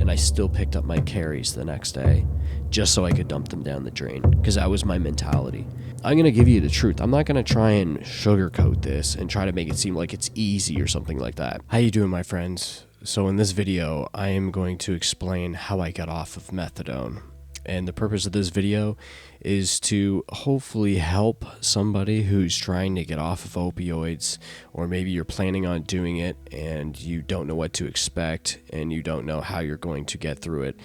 and I still picked up my carries the next day just so I could dump them down the drain, because that was my mentality. I'm going to give you the truth. I'm not going to try and sugarcoat this and try to make it seem like it's easy or something like that. How you doing, my friends? So in this video, I am going to explain how I got off of methadone. And the purpose of this video is to hopefully help somebody who's trying to get off of opioids, or maybe you're planning on doing it and you don't know what to expect and you don't know how you're going to get through it.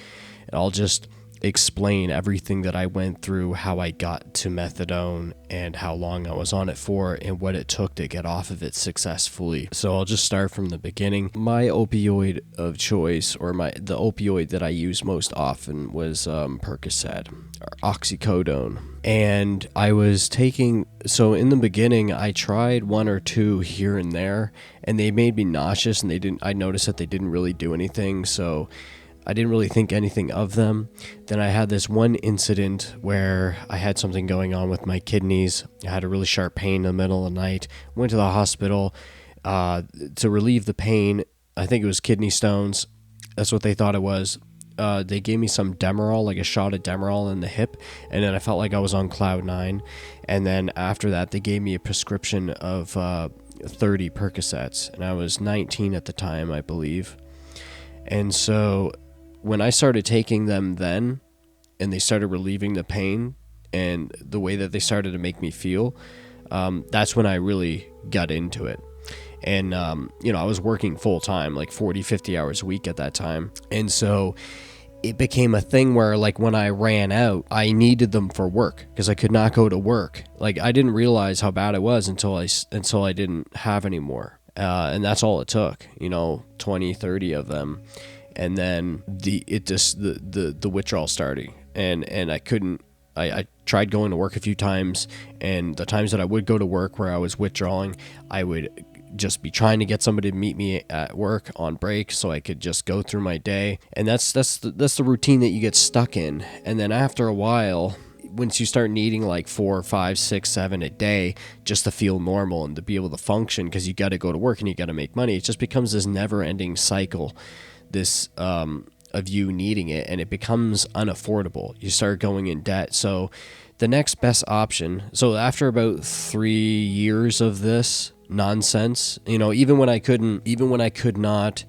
And I'll just explain everything that I went through, how I got to methadone and how long I was on it for and what it took to get off of it successfully. So I'll just start from the beginning. My opioid of choice, or the opioid that I use most often, was Percocet or oxycodone. And I was taking, so in the beginning I tried one or two here and there and they made me nauseous, and I noticed that they didn't really do anything, so I didn't really think anything of them. Then I had this one incident where I had something going on with my kidneys. I had a really sharp pain in the middle of the night. Went to the hospital to relieve the pain. I think it was kidney stones. That's what they thought it was. They gave me some Demerol, like a shot of Demerol in the hip, and then I felt like I was on cloud 9. And then after that, they gave me a prescription of 30 Percocets, and I was 19 at the time, I believe. And so when I started taking them then, and they started relieving the pain and the way that they started to make me feel, that's when I really got into it. And, I was working full time, like 40, 50 hours a week at that time. And so it became a thing where, like, when I ran out, I needed them for work because I could not go to work. Like, I didn't realize how bad it was until I didn't have any more. And that's all it took, 20, 30 of them. And then the withdrawal started, and I couldn't. I tried going to work a few times, and the times that I would go to work where I was withdrawing, I would just be trying to get somebody to meet me at work on break so I could just go through my day. And that's the routine that you get stuck in. And then after a while, once you start needing like 4, 5, 6, 7 a day just to feel normal and to be able to function, because you got to go to work and you got to make money, it just becomes this never-ending cycle, this of you needing it, and it becomes unaffordable. You start going in debt. So the next best option, so after about 3 years of this nonsense, even when I could not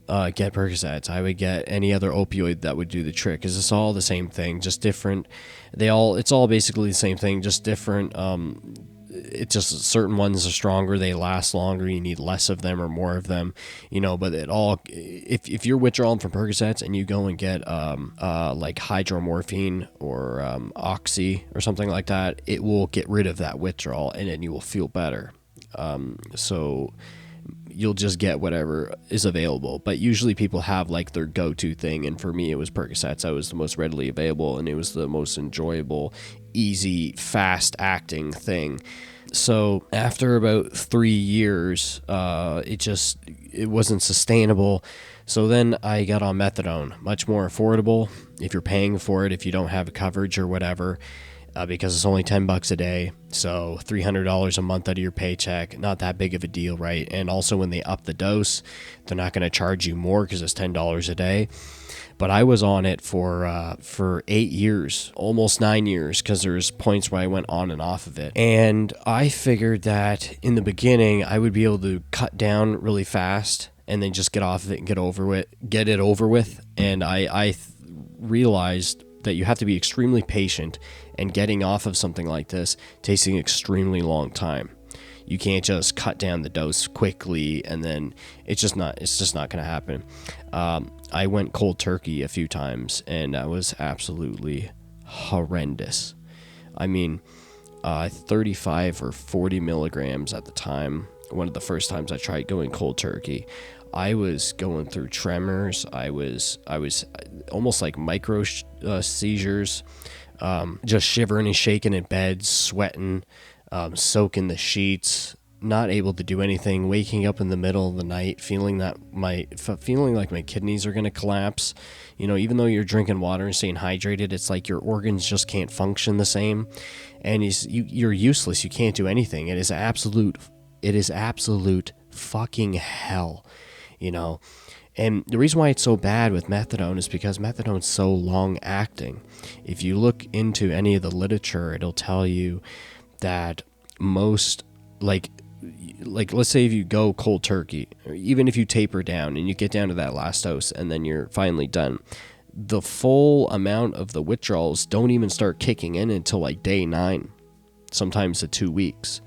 get Percocets, I would get any other opioid that would do the trick, because it's all the same thing, just different. It's all basically the same thing, just different. It's just certain ones are stronger, they last longer, you need less of them or more of them, but if you're withdrawing from Percocets and you go and get like hydromorphine or oxy or something like that, it will get rid of that withdrawal and then you will feel better. So you'll just get whatever is available, but usually people have like their go-to thing, and for me it was Percocets. I was the most readily available, and it was the most enjoyable, easy, fast acting thing. So after about 3 years, it wasn't sustainable. So then I got on methadone, much more affordable if you're paying for it, if you don't have coverage or whatever. Because it's only $10 a day, so $300 a month out of your paycheck, not that big of a deal, right? And also when they up the dose, they're not going to charge you more because it's $10 a day. But I was on it for 8 years, almost 9 years, because there's points where I went on and off of it. And I figured that in the beginning I would be able to cut down really fast and then just get off of it and get it over with. And I realized that you have to be extremely patient, and getting off of something like this takes an extremely long time. You can't just cut down the dose quickly and then it's just not going to happen. I went cold turkey a few times and that was absolutely horrendous. I mean, 35 or 40 milligrams at the time. One of the first times I tried going cold turkey, I was going through tremors. I was almost like micro seizures, just shivering and shaking in bed, sweating, soaking the sheets, not able to do anything, waking up in the middle of the night, feeling like my kidneys are going to collapse. Even though you're drinking water and staying hydrated, it's like your organs just can't function the same, and you're useless. You can't do anything. It is absolute fucking hell. And the reason why it's so bad with methadone is because methadone's so long acting. If you look into any of the literature, it'll tell you that most, like let's say if you go cold turkey, or even if you taper down and you get down to that last dose and then you're finally done, the full amount of the withdrawals don't even start kicking in until like day 9, sometimes to 2 weeks.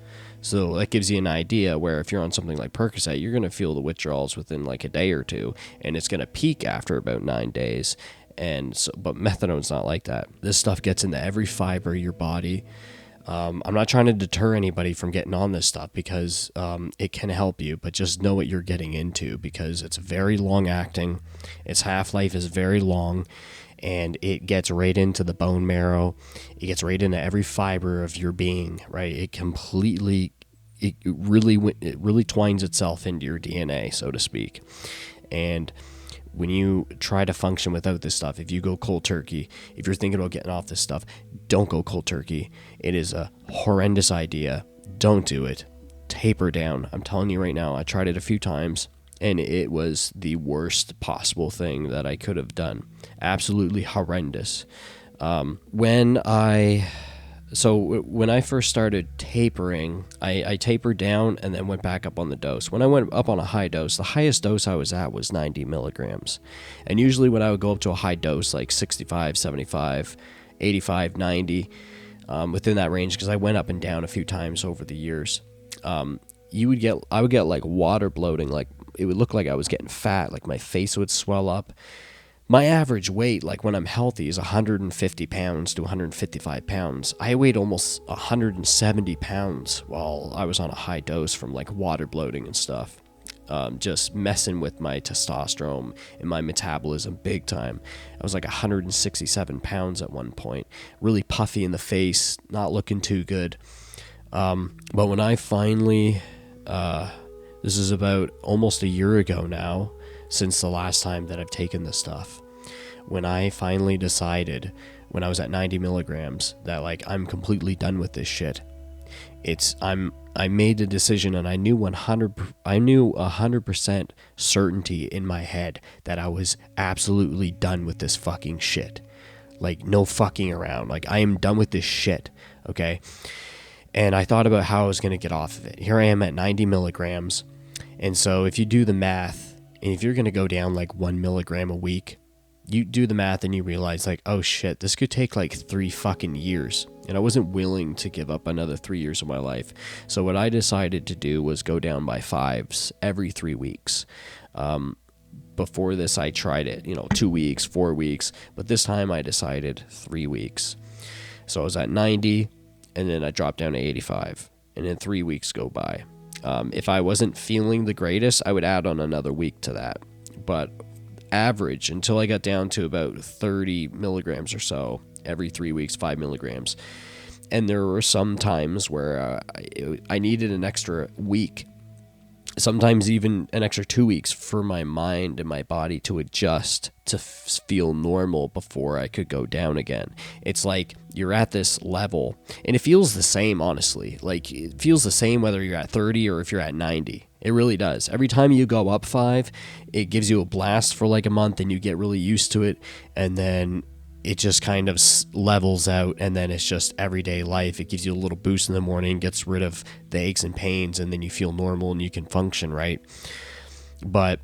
So that gives you an idea where if you're on something like Percocet, you're going to feel the withdrawals within like a day or two, and it's going to peak after about 9 days. And so, but methadone's not like that. This stuff gets into every fiber of your body. I'm not trying to deter anybody from getting on this stuff because it can help you, but just know what you're getting into because it's very long acting. Its half-life is very long, and it gets right into the bone marrow. It gets right into every fiber of your being, right? It really twines itself into your DNA, so to speak. And when you try to function without this stuff, if you go cold turkey, if you're thinking about getting off this stuff, don't go cold turkey. It is a horrendous idea. Don't do it. Taper down. I'm telling you right now, I tried it a few times, and it was the worst possible thing that I could have done. Absolutely horrendous. When I first started tapering, I tapered down and then went back up on the dose. When I went up on a high dose, the highest dose I was at was 90 milligrams. And usually when I would go up to a high dose, like 65, 75, 85, 90, within that range, because I went up and down a few times over the years, I would get like water bloating, like it would look like I was getting fat, like my face would swell up. My average weight, like when I'm healthy, is 150 pounds to 155 pounds. I weighed almost 170 pounds while I was on a high dose from like water bloating and stuff. Just messing with my testosterone and my metabolism big time. I was like 167 pounds at one point. Really puffy in the face, not looking too good. But when I finally... this is about almost a year ago now, since the last time that I've taken this stuff. When I finally decided, when I was at 90 milligrams, that like I'm completely done with this shit. I made a decision, and I knew 100% certainty in my head that I was absolutely done with this fucking shit. Like no fucking around. Like I am done with this shit. Okay. And I thought about how I was going to get off of it. Here I am at 90 milligrams. And so if you do the math, and if you're going to go down like 1 milligram a week, you do the math and you realize like, oh shit, this could take like 3 fucking years. And I wasn't willing to give up another 3 years of my life. So what I decided to do was go down by 5s every 3 weeks. Before this, I tried it, 2 weeks, 4 weeks. But this time I decided 3 weeks. So I was at 90, and then I dropped down to 85. And then 3 weeks go by. If I wasn't feeling the greatest, I would add on another week to that. But average, until I got down to about 30 milligrams or so, every 3 weeks, 5 milligrams. And there were some times where I needed an extra week, sometimes even an extra 2 weeks for my mind and my body to adjust to feel normal before I could go down again. It's like you're at this level, and it feels the same, honestly. Like it feels the same whether you're at 30 or if you're at 90. It really does. Every time you go up 5, it gives you a blast for like a month, and you get really used to it, and then it just kind of levels out, and then it's just everyday life. It gives you a little boost in the morning, gets rid of the aches and pains, and then you feel normal and you can function, right? But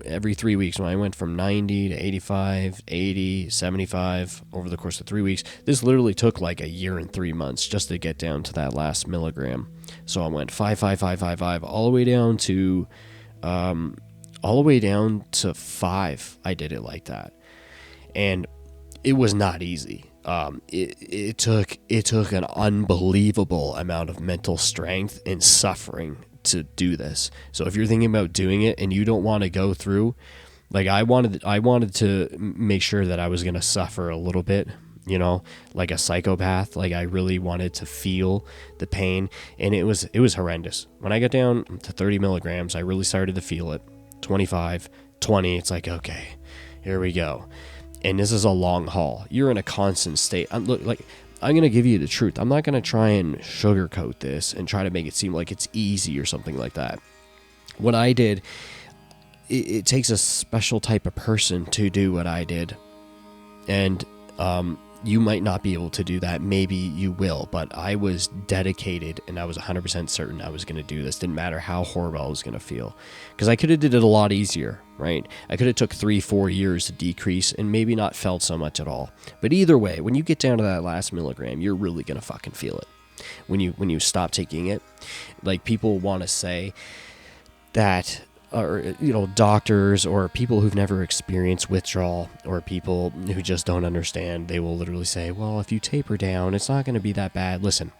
every 3 weeks, when I went from 90 to 85, 80, 75 over the course of 3 weeks, this literally took like a year and 3 months just to get down to that last milligram. So I went 5, 5, 5, 5, 5, all the way down to 5. I did it like that. And it was not easy. It took an unbelievable amount of mental strength and suffering to do this. So if you're thinking about doing it and you don't want to go through, like I wanted to make sure that I was going to suffer a little bit, like a psychopath. Like I really wanted to feel the pain, and it was horrendous. When I got down to 30 milligrams, I really started to feel it. 25, 20, it's like, okay, here we go. And this is a long haul. You're in a constant state. I'm going to give you the truth. I'm not going to try and sugarcoat this and try to make it seem like it's easy or something like that. What I did, it takes a special type of person to do what I did. And you might not be able to do that. Maybe you will, but I was dedicated and I was 100% certain I was going to do this. Didn't matter how horrible I was going to feel, because I could have did it a lot easier, right? I could have took 3-4 years to decrease and maybe not felt so much at all. But either way, when you get down to that last milligram, you're really going to fucking feel it. When you stop taking it, like people want to say that, or doctors or people who've never experienced withdrawal, or people who just don't understand, they will literally say, well, if you taper down, it's not going to be that bad. Listen,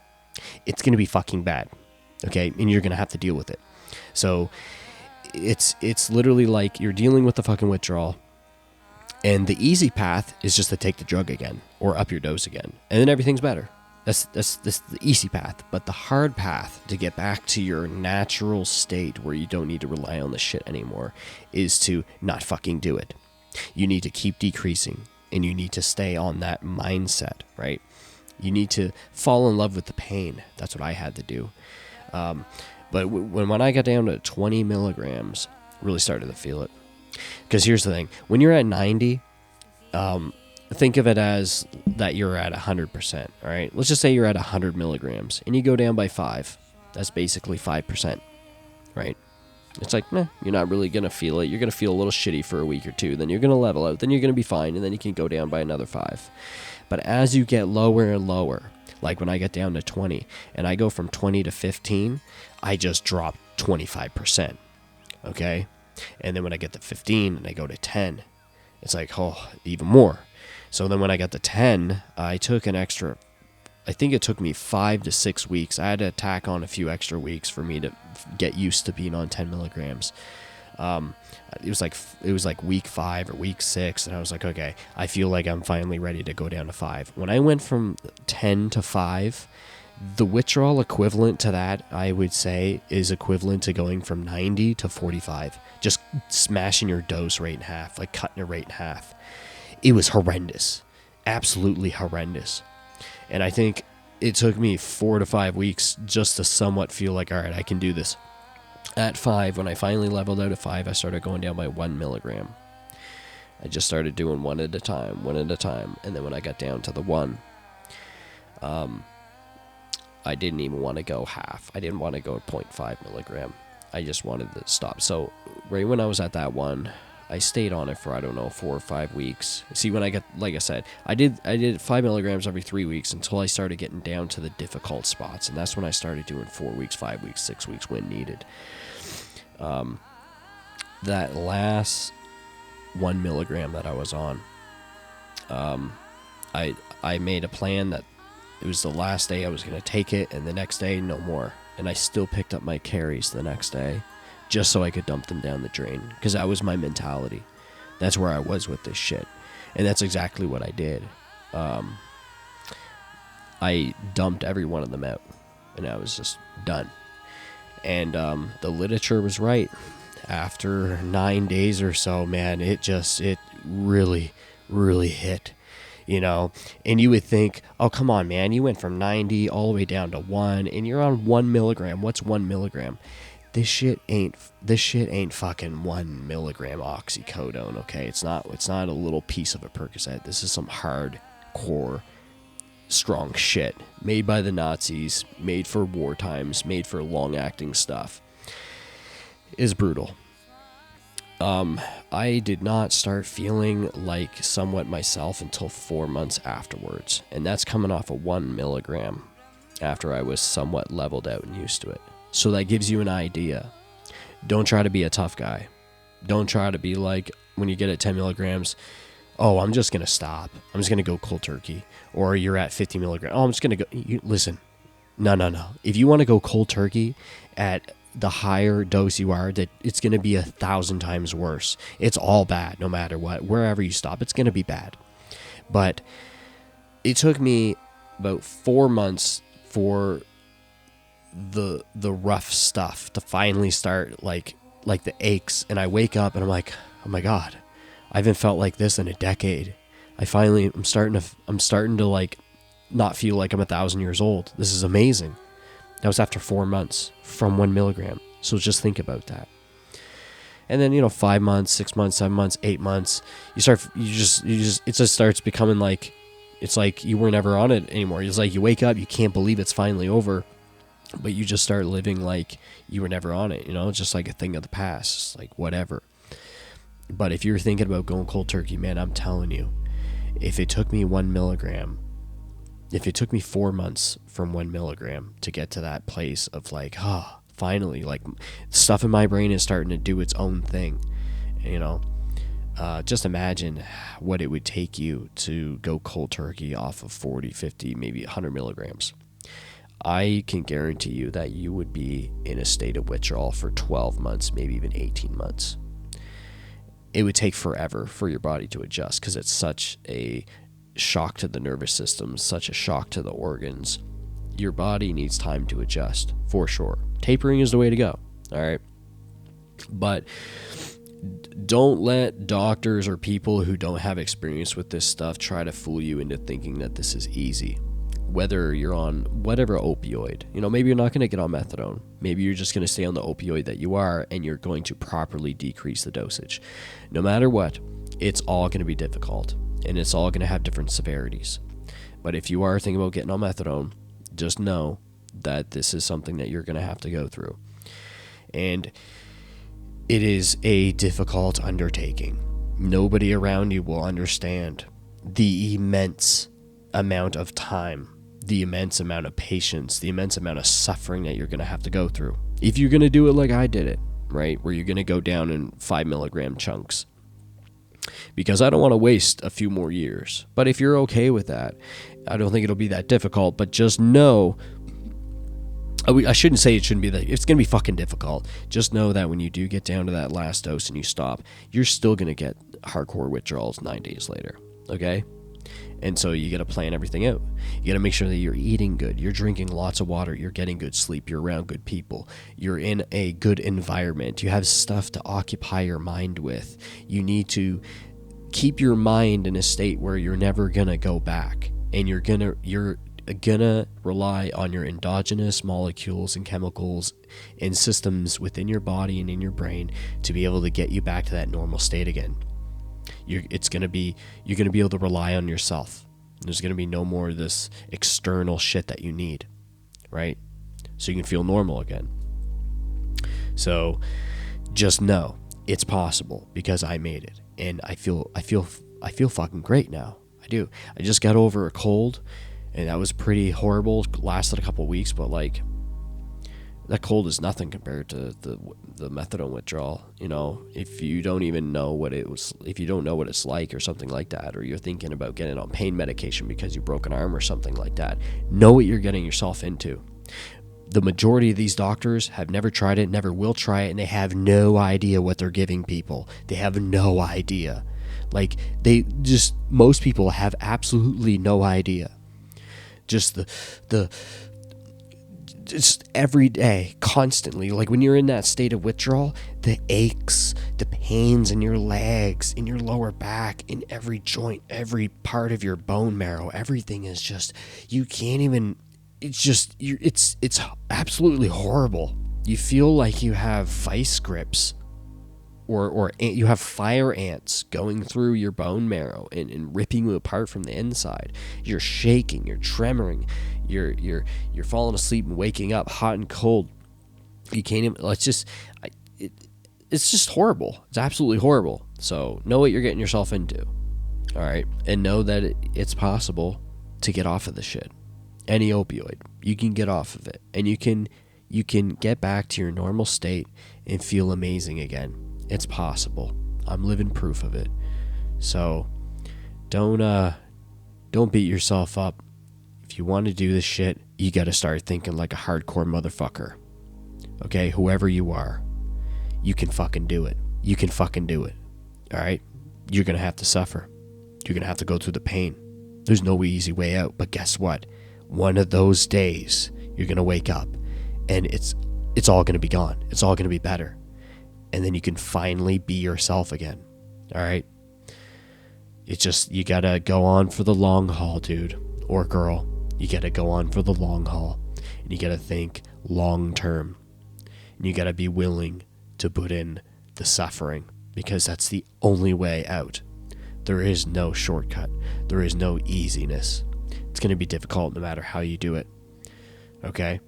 it's going to be fucking bad, okay? And you're going to have to deal with it. So it's literally like you're dealing with the fucking withdrawal, and the easy path is just to take the drug again or up your dose again, and then everything's better. That's the easy path. But the hard path to get back to your natural state where you don't need to rely on the shit anymore is to not fucking do it. You need to keep decreasing, and you need to stay on that mindset, right? You need to fall in love with the pain. That's what I had to do. But when I got down to 20 milligrams, really started to feel it. Because here's the thing. When you're at 90, think of it as that you're at 100%, all right? Let's just say you're at 100 milligrams, and you go down by 5. That's basically 5%, right? It's like, you're not really going to feel it. You're going to feel a little shitty for a week or two. Then you're going to level out. Then you're going to be fine, and then you can go down by another 5. But as you get lower and lower, like when I get down to 20, and I go from 20 to 15, I just drop 25%, okay? And then when I get to 15 and I go to 10, it's like, even more. So then when I got to 10, I took an extra, I think it took me 5 to 6 weeks. I had to tack on a few extra weeks for me to get used to being on 10 milligrams. It was like week 5 or week 6, and I was like, okay, I feel like I'm finally ready to go down to 5. When I went from 10 to 5, the withdrawal equivalent to that, I would say, is equivalent to going from 90 to 45. Just smashing your dose rate in half, like cutting your rate in half. It was horrendous. Absolutely horrendous. And I think it took me 4 to 5 weeks just to somewhat feel like, all right, I can do this. At 5, when I finally leveled out at 5, I started going down by 1 milligram. I just started doing one at a time. And then when I got down to the 1, I didn't even want to go half. I didn't want to go 0.5 milligram. I just wanted to stop. So right when I was at that 1, I stayed on it for, 4 or 5 weeks. See, when I got, like I said, I did 5 milligrams every 3 weeks until I started getting down to the difficult spots. And that's when I started doing 4 weeks, 5 weeks, 6 weeks when needed. That last 1 milligram that I was on, I made a plan that it was the last day I was going to take it, and the next day, no more. And I still picked up my carries the next day, just so I could dump them down the drain, because that was my mentality. That's where I was with this shit, and that's exactly what I did. I dumped every one of them out, and I was just done. And the literature was right. After 9 days or so, man, it really, really hit, And you would think, oh, come on, man, you went from 90 all the way down to 1, and you're on 1 milligram. What's 1 milligram? This shit ain't fucking 1 milligram oxycodone, okay? It's not a little piece of a Percocet. This is some hardcore, strong shit made by the Nazis, made for war times, made for long-acting stuff. Is brutal. I did not start feeling like somewhat myself until 4 months afterwards, and that's coming off of 1 milligram after I was somewhat leveled out and used to it. So that gives you an idea. Don't try to be a tough guy. Don't try to be like, when you get at 10 milligrams, oh, I'm just going to stop. I'm just going to go cold turkey. Or you're at 50 milligrams. Oh, I'm just going to go. Listen, no. If you want to go cold turkey at the higher dose you are, that it's going to be 1,000 times worse. It's all bad, no matter what. Wherever you stop, it's going to be bad. But it took me about 4 months for the rough stuff to finally start, like the aches, and I wake up and I'm like, oh my god, I haven't felt like this in a decade. I'm starting to like not feel like I'm 1,000 years old. This is amazing. That was after 4 months from 1 milligram. So just think about that. And then, 5 months, 6 months, 7 months, 8 months, it just starts becoming like, it's like you were never on it anymore. It's like you wake up, you can't believe it's finally over, but you just start living like you were never on it, just like a thing of the past, just like whatever. But if you're thinking about going cold turkey, man, I'm telling you, if it took me 1 milligram, if it took me 4 months from 1 milligram to get to that place of like, finally, like stuff in my brain is starting to do its own thing, just imagine what it would take you to go cold turkey off of 40, 50, maybe 100 milligrams. I can guarantee you that you would be in a state of withdrawal for 12 months, maybe even 18 months. It would take forever for your body to adjust because it's such a shock to the nervous system, such a shock to the organs. Your body needs time to adjust, for sure. Tapering is the way to go, all right? But don't let doctors or people who don't have experience with this stuff try to fool you into thinking that this is easy. Whether you're on whatever opioid, maybe you're not going to get on methadone. Maybe you're just going to stay on the opioid that you are, and you're going to properly decrease the dosage. No matter what, it's all going to be difficult, and it's all going to have different severities. But if you are thinking about getting on methadone, just know that this is something that you're going to have to go through. And it is a difficult undertaking. Nobody around you will understand the immense amount of time, the immense amount of patience, the immense amount of suffering that you're going to have to go through. If you're going to do it like I did it, right, where you're going to go down in 5 milligram chunks. Because I don't want to waste a few more years. But if you're okay with that, I don't think it'll be that difficult. But just know, I shouldn't say it shouldn't be that. It's going to be fucking difficult. Just know that when you do get down to that last dose and you stop, you're still going to get hardcore withdrawals 9 days later. Okay? And so you got to plan everything out. You got to make sure that you're eating good, you're drinking lots of water, you're getting good sleep, you're around good people, you're in a good environment, you have stuff to occupy your mind with. You need to keep your mind in a state where you're never going to go back, and you're going to rely on your endogenous molecules and chemicals and systems within your body and in your brain to be able to get you back to that normal state again. You're going to be able to rely on yourself. There's going to be no more of this external shit that you need, right? So you can feel normal again. So just know it's possible, because I made it, and I feel fucking great now. I do. I just got over a cold, and that was pretty horrible. It lasted a couple of weeks, but like, that cold is nothing compared to the methadone withdrawal. If you don't even know what it was, if you don't know what it's like or something like that, or you're thinking about getting on pain medication because you broke an arm or something like that, know what you're getting yourself into. The majority of these doctors have never tried it, never will try it, and they have no idea what they're giving people. They have no idea. Like, most people have absolutely no idea. Just just every day, constantly, like when you're in that state of withdrawal, the aches, the pains in your legs, in your lower back, in every joint, every part of your bone marrow, everything is just, you can't even, it's absolutely horrible. You feel like you have vice grips, or you have fire ants going through your bone marrow and ripping you apart from the inside. You're shaking, you're tremoring, you're falling asleep and waking up hot and cold. You can't even, it's just horrible. It's absolutely horrible. So know what you're getting yourself into. All right. And know that it's possible to get off of the shit. Any opioid, you can get off of it, and you can get back to your normal state and feel amazing again. It's possible. I'm living proof of it. So don't beat yourself up. If you want to do this shit, you got to start thinking like a hardcore motherfucker. Okay? Whoever you are, you can fucking do it. You can fucking do it. All right? You're going to have to suffer. You're going to have to go through the pain. There's no easy way out. But guess what? One of those days, you're going to wake up, and it's all going to be gone. It's all going to be better. And then you can finally be yourself again. All right? It's just, you got to go on for the long haul, dude or girl. You got to go on for the long haul. And you got to think long term. And you got to be willing to put in the suffering, because that's the only way out. There is no shortcut. There is no easiness. It's going to be difficult no matter how you do it. Okay?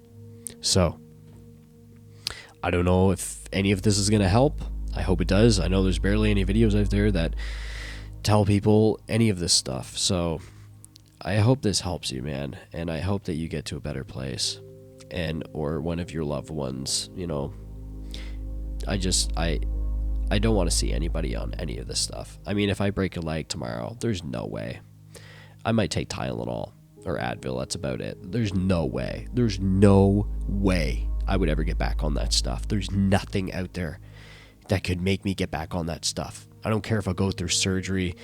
So, I don't know if any of this is going to help. I hope it does. I know there's barely any videos out there that tell people any of this stuff. So, I hope this helps you, man. And I hope that you get to a better place. Or one of your loved ones, you know. I don't want to see anybody on any of this stuff. I mean, if I break a leg tomorrow, there's no way. I might take Tylenol or Advil. That's about it. There's no way. There's no way I would ever get back on that stuff. There's nothing out there that could make me get back on that stuff. I don't care if I go through surgery.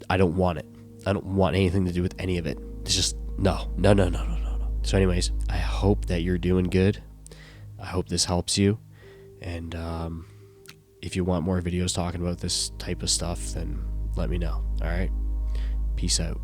I don't want it. I don't want anything to do with any of it. It's just, no. So anyways, I hope that you're doing good. I hope this helps you. And if you want more videos talking about this type of stuff, then let me know. All right? Peace out.